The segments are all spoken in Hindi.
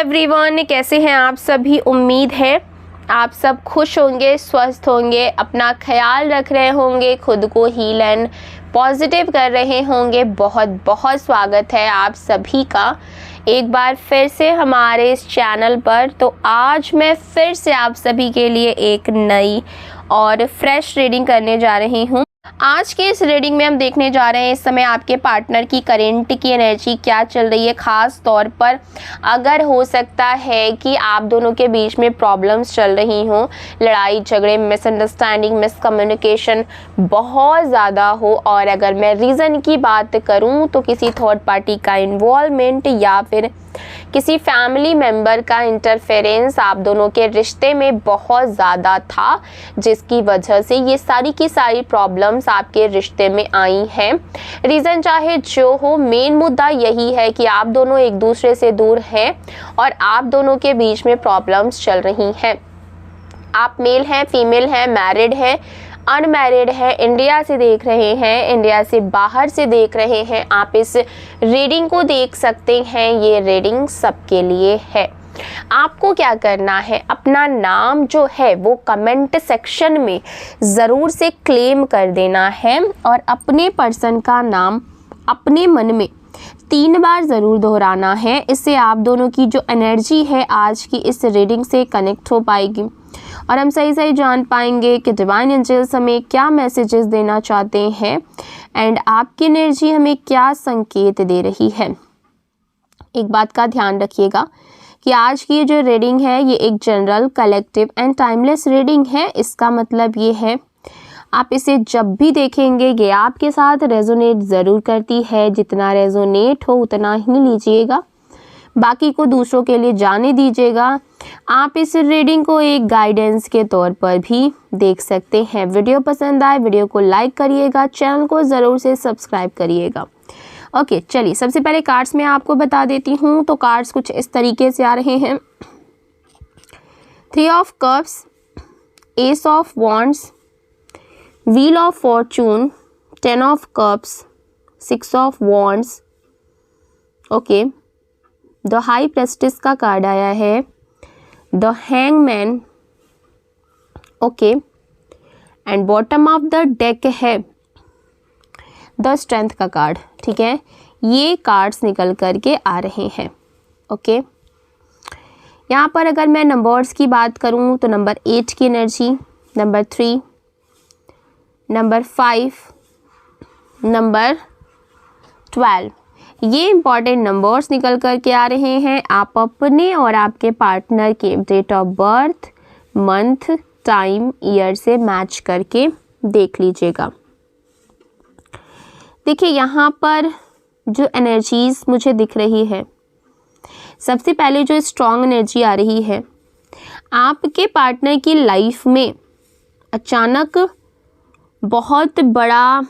एवरीवन, कैसे हैं आप सभी। उम्मीद है आप सब खुश होंगे, स्वस्थ होंगे, अपना ख्याल रख रहे होंगे, खुद को हील एंड पॉजिटिव कर रहे होंगे। बहुत बहुत स्वागत है आप सभी का एक बार फिर से हमारे इस चैनल पर। तो आज मैं फिर से आप सभी के लिए एक नई और फ्रेश रीडिंग करने जा रही हूँ। आज के इस रीडिंग में हम देखने जा रहे हैं इस समय आपके पार्टनर की करेंट की एनर्जी क्या चल रही है। ख़ास तौर पर अगर हो सकता है कि आप दोनों के बीच में प्रॉब्लम्स चल रही हों, लड़ाई झगड़े, मिसअंडरस्टैंडिंग, मिसकम्युनिकेशन बहुत ज़्यादा हो, और अगर मैं रीज़न की बात करूं तो किसी थर्ड पार्टी का इन्वॉल्वमेंट या फिर किसी फैमिली मेम्बर का इंटरफेरेंस आप दोनों के रिश्ते में बहुत ज़्यादा था, जिसकी वजह से ये सारी की सारी प्रॉब्लम्स आपके रिश्ते में आई हैं। रीज़न चाहे जो हो, मेन मुद्दा यही है कि आप दोनों एक दूसरे से दूर हैं और आप दोनों के बीच में प्रॉब्लम्स चल रही हैं। आप मेल हैं, फीमेल हैं, मैरिड हैं, अनमैरिड है, इंडिया से देख रहे हैं, इंडिया से बाहर से देख रहे हैं, आप इस रीडिंग को देख सकते हैं। ये रीडिंग सबके लिए है। आपको क्या करना है, अपना नाम जो है वो कमेंट सेक्शन में ज़रूर से क्लेम कर देना है और अपने पर्सन का नाम अपने मन में 3 बार ज़रूर दोहराना है। इससे आप दोनों की जो एनर्जी है आज की इस रीडिंग से कनेक्ट हो पाएगी और हम सही जान पाएंगे कि डिवाइन एंजल्स हमें क्या मैसेजेस देना चाहते हैं एंड आपकी एनर्जी हमें क्या संकेत दे रही है। एक बात का ध्यान रखिएगा कि आज की जो रीडिंग है ये एक general, collective and timeless reading है। इसका मतलब ये है आप इसे जब भी देखेंगे ये आपके साथ रेजोनेट ज़रूर करती है। जितना रेजोनेट हो उतना ही लीजिएगा, बाकी को दूसरों के लिए जाने दीजिएगा। आप इस रीडिंग को एक गाइडेंस के तौर पर भी देख सकते हैं। वीडियो पसंद आए वीडियो को लाइक करिएगा, चैनल को ज़रूर से सब्सक्राइब करिएगा। ओके, चलिए सबसे पहले कार्ड्स मैं आपको बता देती हूँ। तो कार्ड्स कुछ इस तरीके से आ रहे हैं। 3 of cups, S of wands, wheel of Fortune, 10 of cups, 6 of wands. Okay, the high prestige का कार्ड आया है, the hangman. Okay, and bottom of the deck है द स्ट्रेंथ का कार्ड। ठीक है, ये कार्ड्स निकल करके आ रहे हैं। ओके, यहाँ पर अगर मैं नंबर्स की बात करूँ तो नंबर 8 की एनर्जी, नंबर 3, नंबर 5, नंबर 12, ये इंपॉर्टेंट नंबर्स निकल कर के आ रहे हैं। आप अपने और आपके पार्टनर के date of birth, month, time, year से मैच करके देख लीजिएगा। देखिए यहाँ पर जो एनर्जीज मुझे दिख रही है, सबसे पहले जो स्ट्रॉन्ग एनर्जी आ रही है, आपके पार्टनर की लाइफ में अचानक बहुत बड़ा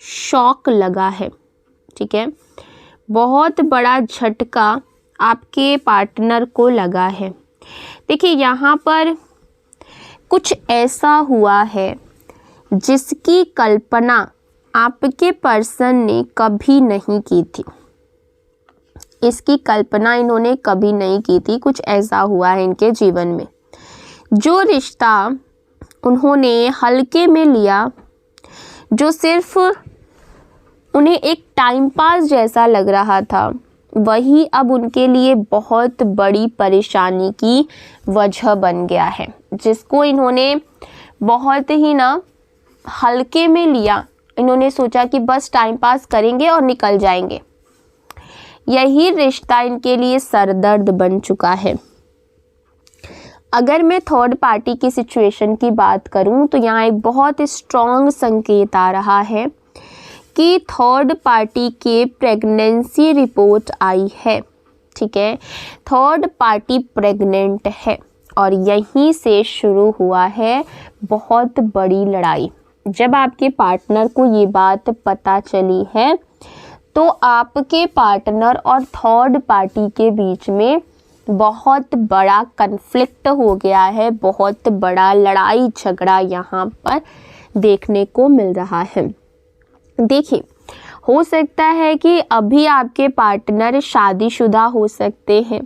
शॉक लगा है। ठीक है, बहुत बड़ा झटका आपके पार्टनर को लगा है। देखिए यहाँ पर कुछ ऐसा हुआ है जिसकी कल्पना आपके पर्सन ने कभी नहीं की थी। इसकी कल्पना इन्होंने कभी नहीं की थी। कुछ ऐसा हुआ है इनके जीवन में, जो रिश्ता उन्होंने हल्के में लिया, जो सिर्फ उन्हें एक टाइम पास जैसा लग रहा था, वही अब उनके लिए बहुत बड़ी परेशानी की वजह बन गया है। जिसको इन्होंने बहुत ही हल्के में लिया, इन्होंने सोचा कि बस टाइम पास करेंगे और निकल जाएंगे, यही रिश्ता इनके लिए सरदर्द बन चुका है। अगर मैं थर्ड पार्टी की सिचुएशन की बात करूं तो यहाँ एक बहुत स्ट्रॉन्ग संकेत आ रहा है कि थर्ड पार्टी के प्रेगनेंसी रिपोर्ट आई है। ठीक है, थर्ड पार्टी प्रेग्नेंट है और यहीं से शुरू हुआ है बहुत बड़ी लड़ाई। जब आपके पार्टनर को ये बात पता चली है तो आपके पार्टनर और थर्ड पार्टी के बीच में बहुत बड़ा कन्फ्लिक्ट हो गया है, बहुत बड़ा लड़ाई झगड़ा यहाँ पर देखने को मिल रहा है। देखिए, हो सकता है कि अभी आपके पार्टनर शादीशुदा हो सकते हैं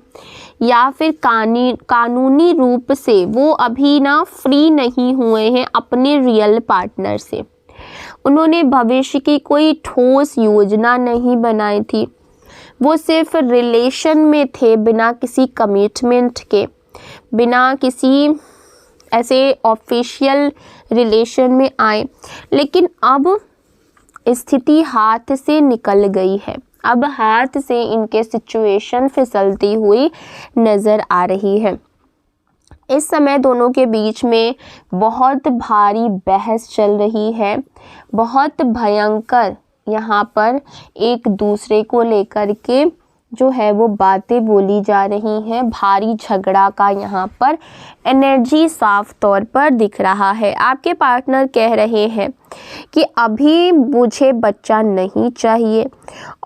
या फिर कानूनी रूप से वो अभी ना फ्री नहीं हुए हैं अपने रियल पार्टनर से। उन्होंने भविष्य की कोई ठोस योजना नहीं बनाई थी। वो सिर्फ रिलेशन में थे, बिना किसी कमिटमेंट के, बिना किसी ऐसे ऑफिशियल रिलेशन में आए। लेकिन अब स्थिति हाथ से निकल गई है। अब हाथ से इनके सिचुएशन फिसलती हुई नज़र आ रही है। इस समय दोनों के बीच में बहुत भारी बहस चल रही है, बहुत भयंकर यहाँ पर एक दूसरे को लेकर के जो है वो बातें बोली जा रही हैं। भारी झगड़ा का यहाँ पर एनर्जी साफ तौर पर दिख रहा है। आपके पार्टनर कह रहे हैं कि अभी मुझे बच्चा नहीं चाहिए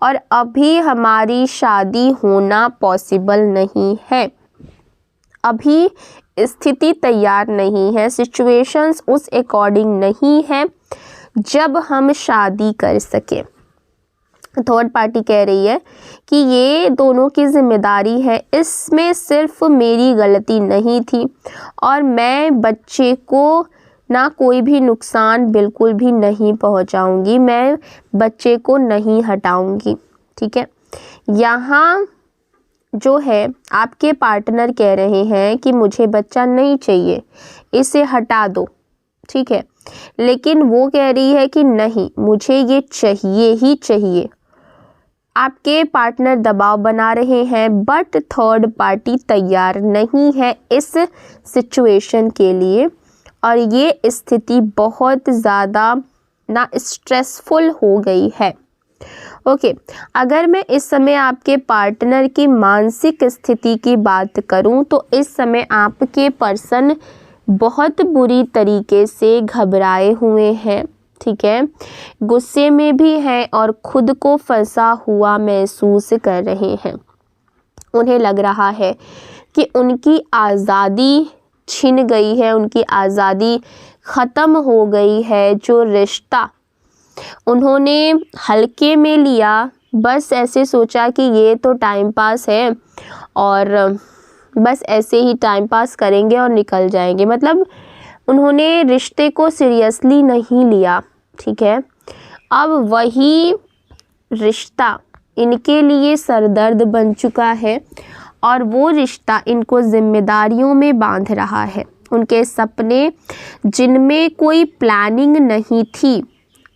और अभी हमारी शादी होना पॉसिबल नहीं है। अभी स्थिति तैयार नहीं है, सिचुएशंस उस अकॉर्डिंग नहीं है जब हम शादी कर सके। थर्ड पार्टी कह रही है कि ये दोनों की जिम्मेदारी है, इसमें सिर्फ मेरी गलती नहीं थी और मैं बच्चे को ना कोई भी नुकसान बिल्कुल भी नहीं पहुंचाऊंगी, मैं बच्चे को नहीं हटाऊंगी। ठीक है, यहाँ जो है आपके पार्टनर कह रहे हैं कि मुझे बच्चा नहीं चाहिए, इसे हटा दो। ठीक है, लेकिन वो कह रही है कि नहीं, मुझे ये चाहिए ही चाहिए। आपके पार्टनर दबाव बना रहे हैं, बट थर्ड पार्टी तैयार नहीं है इस सिचुएशन के लिए और ये स्थिति बहुत ज़्यादा ना स्ट्रेसफुल हो गई है। ओके, अगर मैं इस समय आपके पार्टनर की मानसिक स्थिति की बात करूं तो इस समय आपके पर्सन बहुत बुरी तरीके से घबराए हुए हैं। ठीक है, गुस्से में भी हैं और खुद को फंसा हुआ महसूस कर रहे हैं। उन्हें लग रहा है कि उनकी आज़ादी छिन गई है, उनकी आज़ादी ख़त्म हो गई है। जो रिश्ता उन्होंने हल्के में लिया, बस ऐसे सोचा कि ये तो टाइम पास है और बस ऐसे ही टाइम पास करेंगे और निकल जाएंगे, मतलब उन्होंने रिश्ते को सीरियसली नहीं लिया। ठीक है, अब वही रिश्ता इनके लिए सरदर्द बन चुका है और वो रिश्ता इनको जिम्मेदारियों में बांध रहा है। उनके सपने जिनमें कोई प्लानिंग नहीं थी,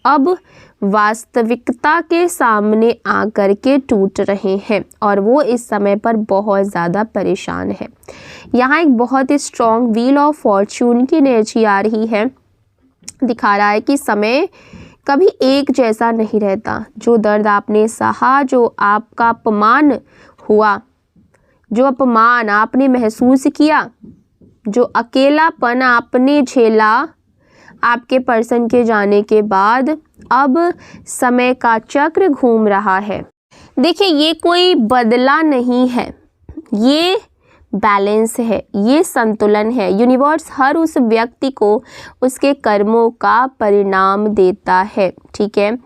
अब वास्तविकता के सामने आकर के टूट रहे हैं और वो इस समय पर बहुत ज़्यादा परेशान है। यहाँ एक बहुत ही स्ट्रॉन्ग व्हील ऑफ फॉर्च्यून की एनर्जी आ रही है, दिखा रहा है कि समय कभी एक जैसा नहीं रहता। जो दर्द आपने सहा, जो आपका अपमान हुआ, जो अपमान आपने महसूस किया, जो अकेलापन आपने झेला आपके पर्सन के जाने के बाद, अब समय का चक्र घूम रहा है। देखिए, ये कोई बदला नहीं है, ये बैलेंस है, ये संतुलन है। यूनिवर्स हर उस व्यक्ति को उसके कर्मों का परिणाम देता है। ठीक है,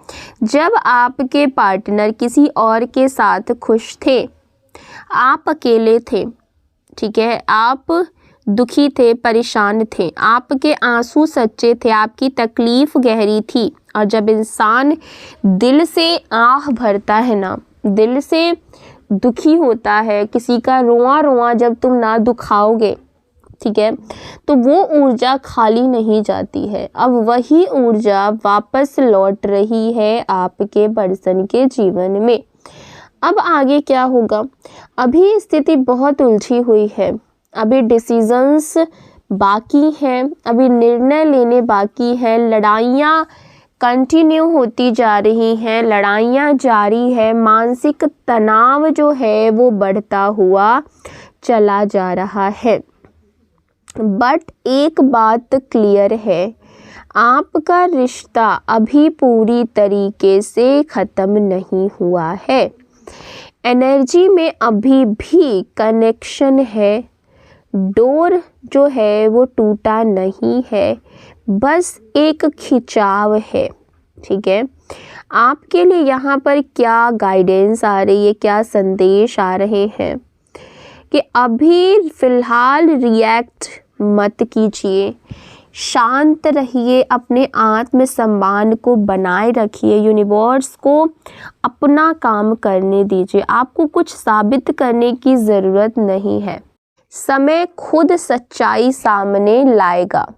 जब आपके पार्टनर किसी और के साथ खुश थे, आप अकेले थे। ठीक है, आप दुखी थे, परेशान थे, आपके आंसू सच्चे थे, आपकी तकलीफ़ गहरी थी। और जब इंसान दिल से आह भरता है ना, दिल से दुखी होता है, किसी का रोआ रोआ जब तुम ना दुखाओगे, ठीक है, तो वो ऊर्जा खाली नहीं जाती है। अब वही ऊर्जा वापस लौट रही है आपके पर्सन के जीवन में। अब आगे क्या होगा? अभी स्थिति बहुत उलझी हुई है, अभी डिसीजंस बाकी हैं, अभी निर्णय लेने बाकी हैं। लड़ाइयाँ कंटिन्यू होती जा रही हैं, लड़ाइयाँ जारी है, मानसिक तनाव जो है वो बढ़ता हुआ चला जा रहा है। बट एक बात क्लियर है, आपका रिश्ता अभी पूरी तरीके से ख़त्म नहीं हुआ है। एनर्जी में अभी भी कनेक्शन है, डोर जो है वो टूटा नहीं है, बस एक खिंचाव है। ठीक है, आपके लिए यहाँ पर क्या गाइडेंस आ रही है, क्या संदेश आ रहे हैं कि अभी फ़िलहाल रिएक्ट मत कीजिए, शांत रहिए, अपने आत्मसम्मान को बनाए रखिए, यूनिवर्स को अपना काम करने दीजिए। आपको कुछ साबित करने की ज़रूरत नहीं है, समय खुद सच्चाई सामने लाएगा।